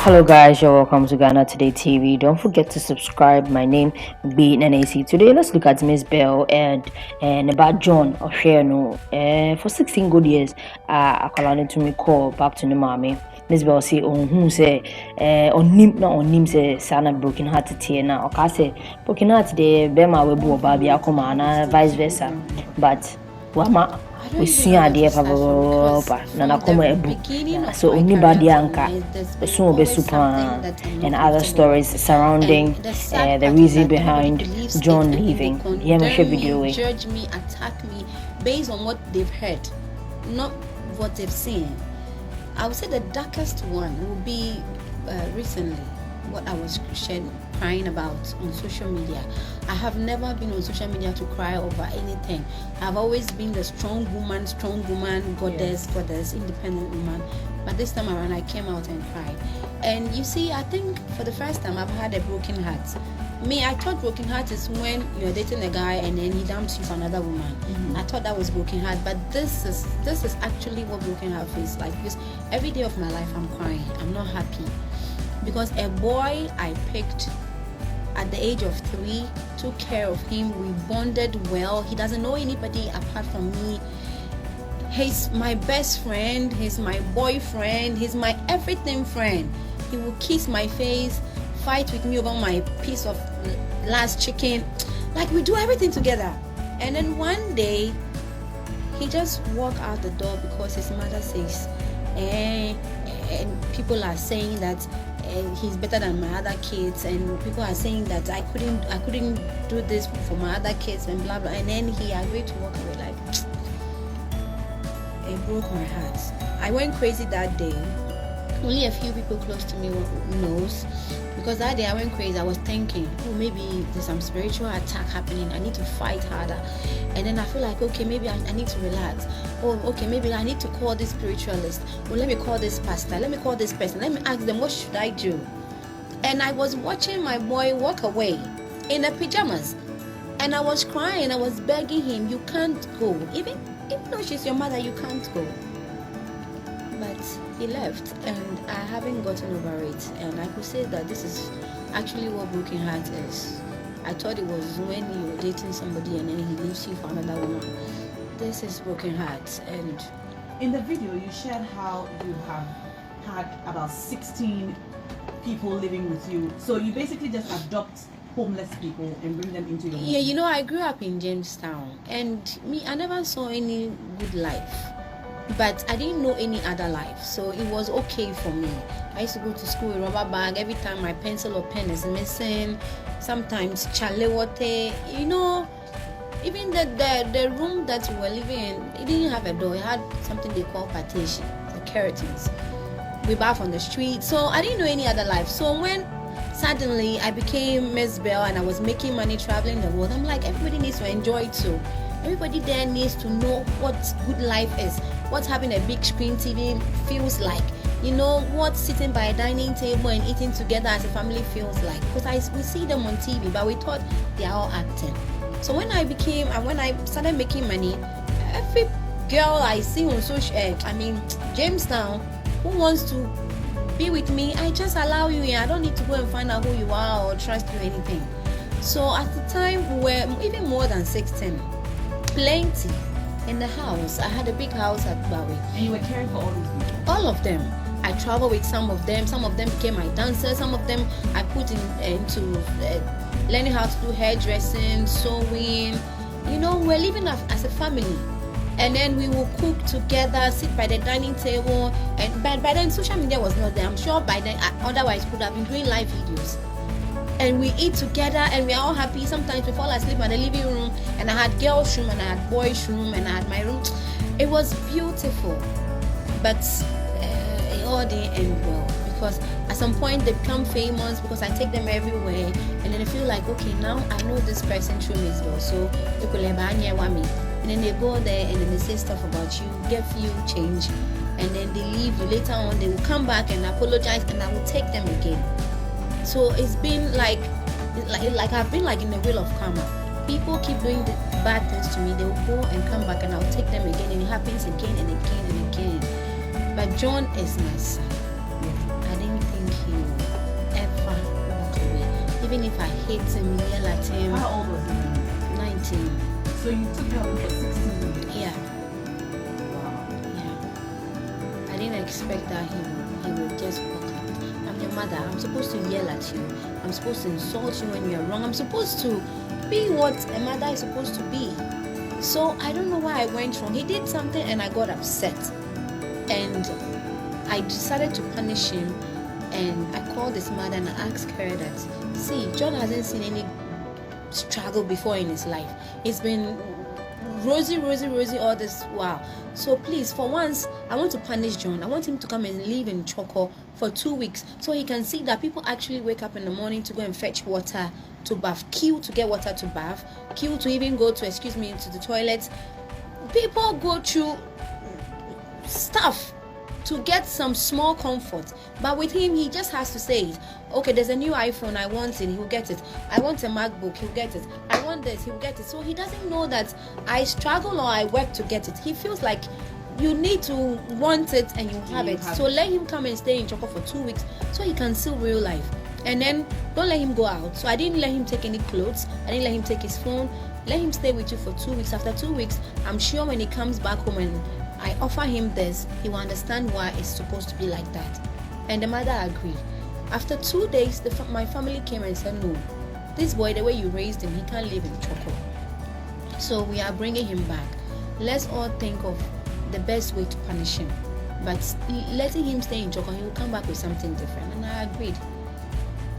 Hello guys, you're welcome to Ghana Today TV. Don't forget to subscribe. My name be NAC. Today let's look at Mzbel and about John Osheno. For 16 good years, I called to me call back to the mommy. Mzbel say on who say on nim say sana broken hearted here now. Okay, say broken hearted the bema webu baby akoma na vice versa. But wama we see idea papa na nakoma ebu so anybody anka so be super and other stories surrounding the reason behind John leaving. Yeah, my video judge me, attack me based on what they've heard, not what they've seen. I would say the darkest one will be recently what I was crying about on social media. I have never been on social media to cry over anything. I've always been the strong woman, goddess, independent woman. But this time around, I came out and cried. And you see, I think for the first time, I've had a broken heart. I thought broken heart is when you're dating a guy and then he dumps you for another woman. I thought that was broken heart, but this is actually what broken heart feels like. Because every day of my life, I'm crying. I'm not happy. Because a boy I picked at the age of 3 took care of him. We bonded well. He doesn't know anybody apart from me. He's my best friend. He's my boyfriend. He's my everything friend. He will kiss my face, fight with me over my piece of last chicken. Like, we do everything together. And then one day, he just walked out the door because his mother says, and people are saying that he's better than my other kids, and people are saying that I couldn't do this for my other kids and blah blah. And then he agreed to walk away. Like, it broke my heart. I went crazy that day. Only a few people close to me knows, because that day I went crazy. I was thinking, oh, maybe there's some spiritual attack happening. I need to fight harder. And then I feel like, okay, maybe I need to relax. Oh, okay, maybe I need to call this spiritualist. Well, let me call this pastor. Let me call this person. Let me ask them, what should I do? And I was watching my boy walk away in the pajamas. And I was crying. I was begging him, you can't go. Even though she's your mother, you can't go. But he left, and I haven't gotten over it. And I could say that this is actually what broken heart is. I thought it was when you're dating somebody and then he leaves you for another woman. This is broken heart. And in the video, you shared how you have had about 16 people living with you. So you basically just adopt homeless people and bring them into your home. Yeah, I grew up in Jamestown, and I never saw any good life. But I didn't know any other life, so it was okay for me. I used to go to school with a rubber bag. Every time my pencil or pen is missing, sometimes chalewote, even the room that we were living in, it didn't have a door. It had something they call partition, the curtains. We bath on the street, so I didn't know any other life. So when suddenly I became Mzbel and I was making money traveling the world, I'm like, everybody needs to enjoy it too. Everybody there needs to know what good life is, what having a big screen TV feels like, what sitting by a dining table and eating together as a family feels like. Because we see them on TV, but we thought they are all acting. So when I started making money, every girl I see on Jamestown, who wants to be with me, I just allow you in. I don't need to go and find out who you are or trust you anything. So at the time, we were even more than 16. Plenty in the house. I had a big house at Bowie. And you were caring for all these people? All of them. I traveled with some of them. Some of them became my dancers. Some of them I put into learning how to do hairdressing, sewing. We're living as a family. And then we will cook together, sit by the dining table. And by then, social media was not there. I'm sure by then, otherwise, could have been doing live videos. And we eat together and we're all happy. Sometimes we fall asleep in the living room, and I had girls' room and I had boys' room and I had my room. It was beautiful, but it all didn't end well, because at some point they become famous because I take them everywhere, and then I feel like, okay, now I know this person through Mzbel, so they could me. And then they go there and then they say stuff about you, give you change, and then they leave you. Later on they will come back and apologize, and I will take them again. So it's been like I've been like in the wheel of karma. People keep doing the bad things to me. They will go and come back, and I'll take them again, and it happens again and again and again. But John is my son. I didn't think he even if I hit him, yell at him. How old was he? 19. So you took care of him for 16 years? Yeah. Wow. Yeah. I didn't expect that he would just walk out. I'm your mother. I'm supposed to yell at you. I'm supposed to insult you when you're wrong. I'm supposed to be what a mother is supposed to be. So I don't know why I went wrong. He did something and I got upset. And I decided to punish him. And I called his mother and I asked her that, see, John hasn't seen any struggle before in his life. It's been rosy all this while. So please, for once, I want to punish John. I want him to come and live in Choco for 2 weeks so he can see that people actually wake up in the morning to go and fetch water to bath, queue to get water to bath, queue to even go to, into the toilet. People go through stuff to get some small comfort, but with him, he just has to say it. Okay, there's a new iPhone, I want it, he'll get it. I want a MacBook, he'll get it. I want this, he'll get it. So he doesn't know that I struggle or I work to get it. He feels like you need to want it and you have it. So let him come and stay in Choco for 2 weeks so he can see real life. And then don't let him go out. So I didn't let him take any clothes. I didn't let him take his phone. Let him stay with you for 2 weeks. After 2 weeks, I'm sure when he comes back home and I offer him this, he will understand why it's supposed to be like that. And the mother agreed. After 2 days, my family came and said, no, this boy, the way you raised him, he can't live in Choco. So we are bringing him back. Let's all think of the best way to punish him. But letting him stay in Choco, he will come back with something different. And I agreed.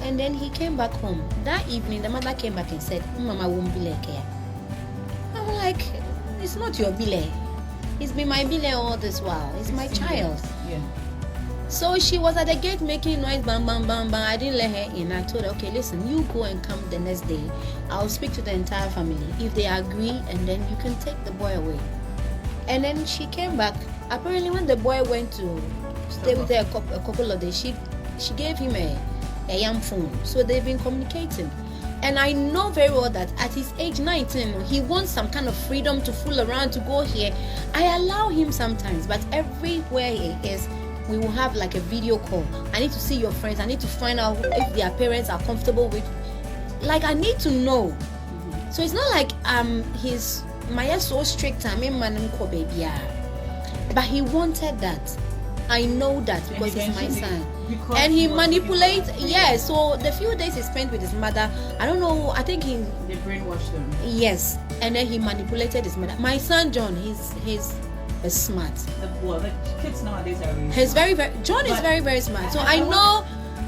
And then he came back home. That evening, the mother came back and said, Mama won't be like here. I'm like, it's not your bile. It's been my bile all this while. It's my child. Yeah. So she was at the gate making noise, bang, bang, bang, bang. I didn't let her in. I told her, okay, listen, you go and come the next day. I'll speak to the entire family. If they agree, and then you can take the boy away. And then she came back. Apparently, when the boy went to stay with her a couple of days, she gave him a young phone. So they've been communicating. And I know very well that at his age 19, he wants some kind of freedom to fool around, to go here. I allow him sometimes, but everywhere he is, we will have like a video call. I need to see your friends. I need to find out if their parents are comfortable with. Like, I need to know. So it's not like he's Maya so strict. I mean, baby, but he wanted that. I know that because he's my son. And he manipulates. Yeah, so the few days he spent with his mother, I don't know, I think they brainwashed them. Yes, and then he manipulated his mother. My son John, he's smart. The kids nowadays are really he's smart. John is very smart. So I know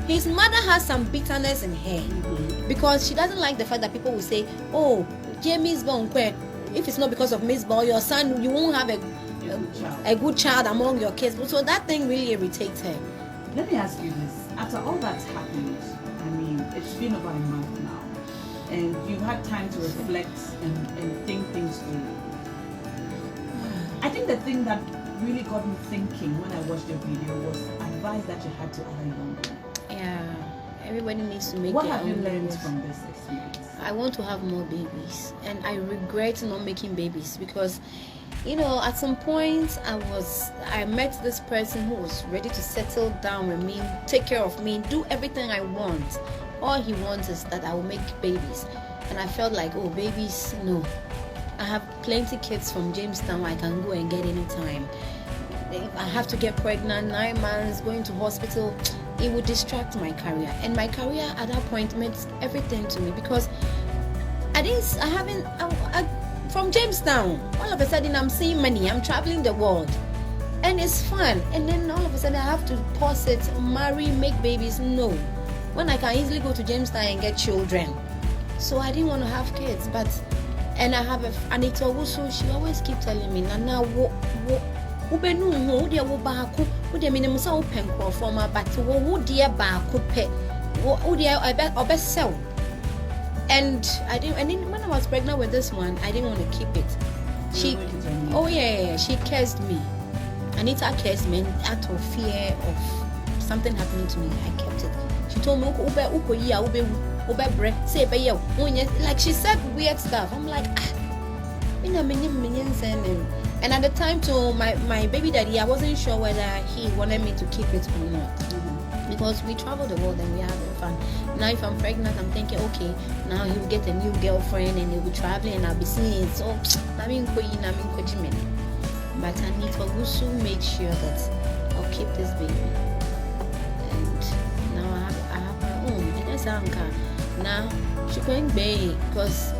his mother has some bitterness in her because she doesn't like the fact that people will say, oh, Mzbel, if it's not because of Mzbel, your son, you won't have a good child among your kids. So that thing really irritates her. Let me ask you this. After all that's happened, I mean, it's been about a month now, and you've had time to reflect and think things through. I think the thing that really got me thinking when I watched your video was advice that you had to other young women. Yeah, everybody needs to make What their have you own learned babies. from this experience? I want to have more babies, and I regret not making babies because, you know, at some point I met this person who was ready to settle down with me, take care of me, do everything I want. All he wants is that I will make babies, and I felt like, oh, babies, no. I have plenty kids from Jamestown I can go and get anytime. If I have to get pregnant, 9 months, going to hospital, it would distract my career. And my career at that point meant everything to me because from Jamestown, all of a sudden I'm seeing money, I'm traveling the world. And it's fun. And then all of a sudden I have to pause it, marry, make babies. No. When I can easily go to Jamestown and get children. So I didn't want to have kids, and I have Anita also, she always keep telling me, Nana, wobenu ho de wo baako wo de minim say wo penko forma but wo de baako pe wo de obesel. And when I was pregnant with this one, I didn't want to keep it. She cursed me. Anita cursed me out of fear of something happening to me. I kept it. She told me like she said weird stuff. I'm like, and at the time, to my baby daddy, I wasn't sure whether he wanted me to keep it or not. because we travel the world and we are having fun. Now, if I'm pregnant, I'm thinking, okay, now he'll get a new girlfriend and he'll be traveling and I'll be seeing it. So, but I need for Gusu make sure that I'll keep this baby. And now I have my own. And that's Anka. Now, she's going baby because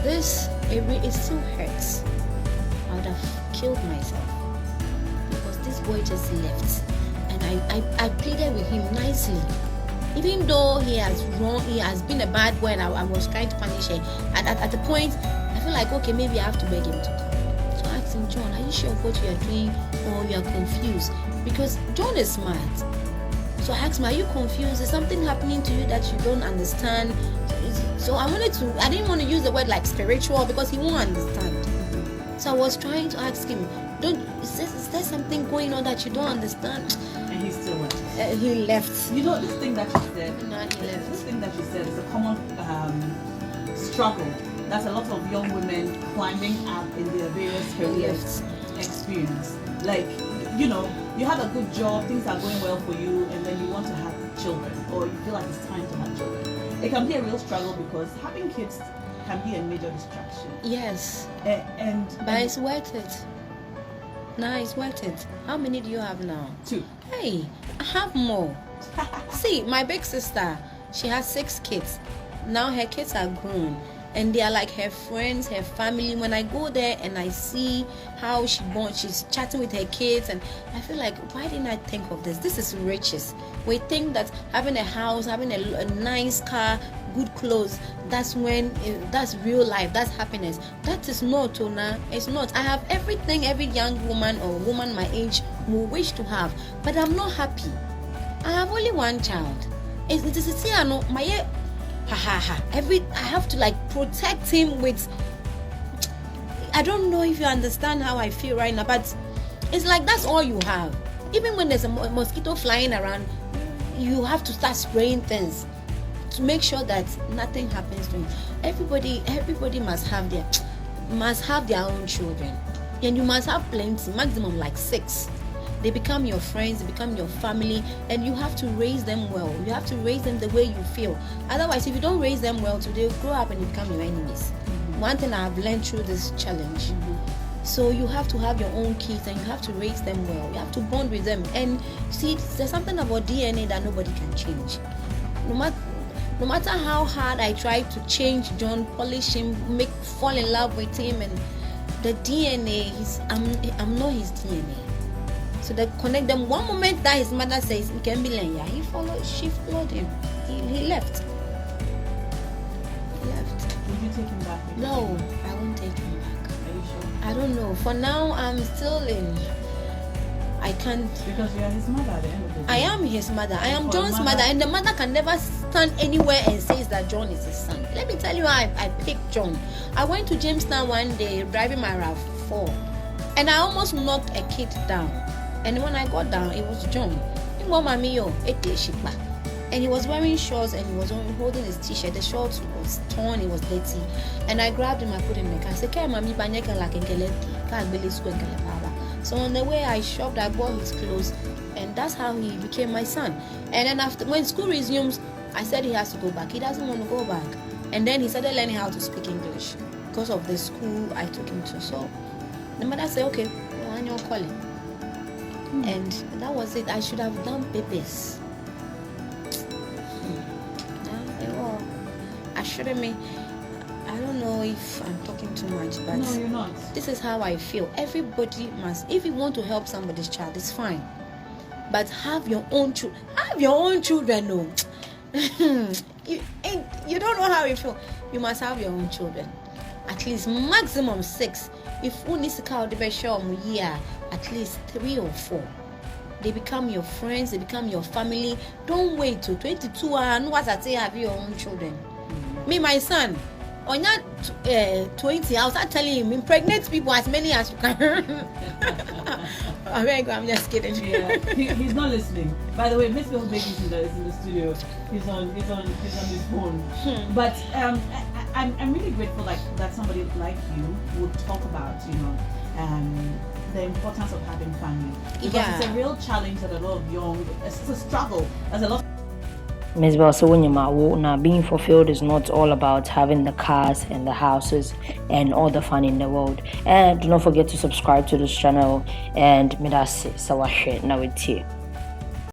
this, it still hurts. I would have killed myself because this boy just left. And I pleaded with him nicely. Even though he has been a bad boy and I was trying to punish him. At the point, I feel like, okay, maybe I have to beg him to come. So I asked him, John, are you sure of what you are doing or you are confused? Because John is smart. So I asked him, are you confused? Is something happening to you that you don't understand? So I didn't want to use the word like spiritual because he won't understand. So I was trying to ask him, is there something going on that you don't understand? And he still left. He left. You know, this thing that you said, No, he left. This thing that you said is a common struggle that a lot of young women climbing up in their various careers experience. Like, you know, you have a good job, things are going well for you, and then you want to have children, or you feel like it's time to have children. It can be a real struggle because having kids can be a major distraction. Yes. But it's worth it. Nah, it's worth it. How many do you have now? 2. Hey, I have more. See, my big sister, she has 6 kids. Now her kids are grown. And they are like her friends, her family. When I go there and I see how she's chatting with her kids, and I feel like, why didn't I think of this? This is riches. We think that having a house, having a nice car, good clothes, that's real life, that's happiness. That is not, Ona. It's not. I have everything every young woman or woman my age will wish to have, but I'm not happy. I have only one child. I have to like protect him with, I don't know if you understand how I feel right now, but it's like that's all you have. Even when there's a mosquito flying around, you have to start spraying things to make sure that nothing happens to him. Everybody must have their own children, and you must have plenty, maximum like 6. They become your friends, they become your family, and you have to raise them well. You have to raise them the way you feel. Otherwise, if you don't raise them well, they'll grow up and they become your enemies. Mm-hmm. One thing I've learned through this challenge. Mm-hmm. So you have to have your own kids and you have to raise them well. You have to bond with them. And see, there's something about DNA that nobody can change. No matter how hard I try to change John, polish him, fall in love with him, and the DNA, I'm not his DNA. So they connect them. One moment that his mother says, "It can be Lenya," she followed him. He left. Would you take him back? No, I won't take him back. Are you sure? I don't know. For now, I'm still in. I can't. Because you are his mother at the end of the day. I am his mother. I am John's mother, and the mother can never stand anywhere and says that John is his son. Let me tell you how I picked John. I went to Jamestown one day driving my RAV4, and I almost knocked a kid down. And when I got down, it was John. And he was wearing shorts and he was holding his t-shirt. The shorts was torn, it was dirty. And I grabbed him, I put him in the car. I said, so on the way I shopped, I bought his clothes, and that's how he became my son. And then when school resumes, I said he has to go back. He doesn't want to go back. And then he started learning how to speak English because of the school I took him to. So the mother said, okay, well, you're calling. And that was it. I should have done papers. I shouldn't be. I don't know if I'm talking too much, but no, you're not. This is how I feel. Everybody must. If you want to help somebody's child, it's fine. But have your own children. Have your own children, no. You don't know how you feel. You must have your own children. At least maximum 6. If one is a year, at least 3 or 4. They become your friends, they become your family. Don't wait till 22 and what I say, have your own children. Me, my son, on that 20, I was telling him, impregnate people as many as you can. I'm just kidding. Yeah, he's not listening. By the way, Mzbel baby is in the studio. He's on his phone. But I'm really grateful that somebody like you would talk about the importance of having family, because Yeah. it's a real challenge that a lot of young, it's a struggle. There's a lot. Mzbel, so when you're now being fulfilled is not all about having the cars and the houses and all the fun in the world. And do not forget to subscribe to this channel, and me that's it. So I share now with you.